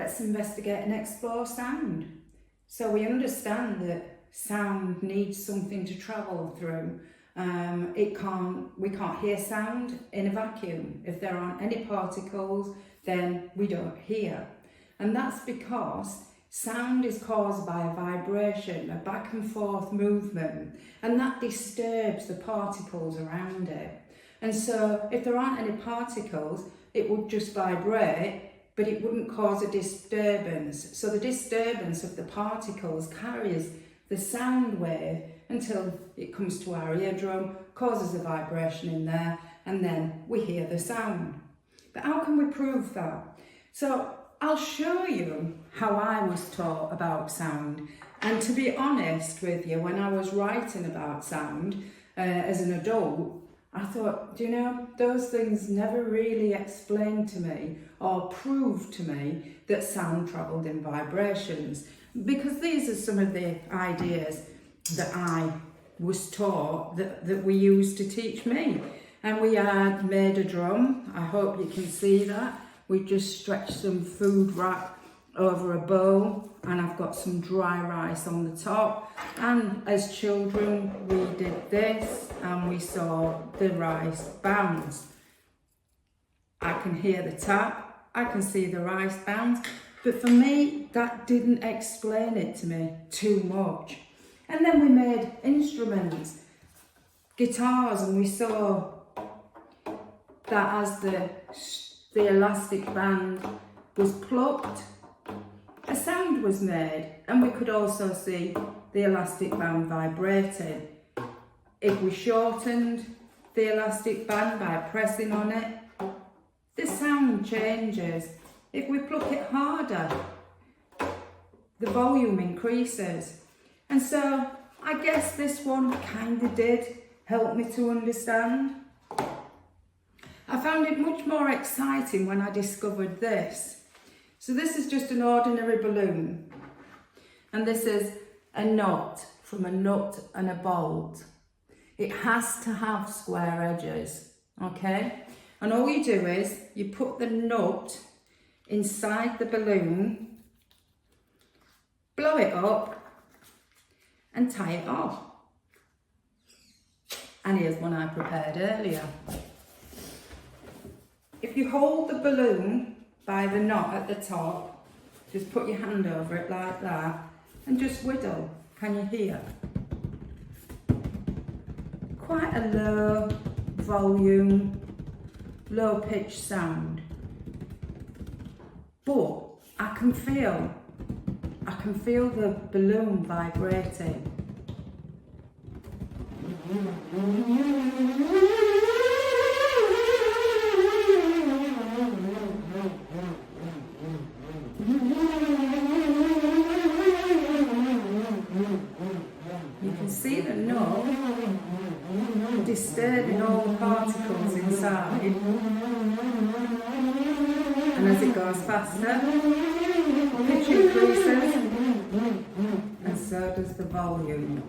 let's investigate and explore sound. So we understand that sound needs something to travel through. We can't hear sound in a vacuum. If there aren't any particles, then we don't hear. And that's because sound is caused by a vibration, a back and forth movement, and that disturbs the particles around it. And so if there aren't any particles, it would just vibrate, but it wouldn't cause a disturbance. So the disturbance of the particles carries the sound wave until it comes to our eardrum, causes a vibration in there, and then we hear the sound. But how can we prove that? So I'll show you how I was taught about sound. And to be honest with you, when I was writing about sound as an adult, I thought, do you know, those things never really explained to me or proved to me that sound travelled in vibrations. Because these are some of the ideas that I was taught that we used to teach me. And we had made a drum. I hope you can see that. We just stretched some food wrap over a bowl, and I've got some dry rice on the top. And as children, we did this and we saw the rice bounce. I can hear the tap, I can see the rice bounce, but for me, that didn't explain it to me too much. And then we made instruments, guitars, and we saw that as the elastic band was plucked, a sound was made, and we could also see the elastic band vibrating. If we shortened the elastic band by pressing on it, the sound changes. If we pluck it harder, the volume increases. And so I guess this one kind of did help me to understand. I found it much more exciting when I discovered this. So this is just an ordinary balloon, and this is a nut from a nut and a bolt. It has to have square edges, okay? And all you do is you put the nut inside the balloon, blow it up and tie it off. And here's one I prepared earlier. If you hold the balloon by the knot at the top, just put your hand over it like that and just whittle. Can you hear? Quite a low volume, low pitch sound. But I can feel the balloon vibrating. You can see the nut disturbing all the particles inside, and as it goes faster, pitch increases, and so does the volume.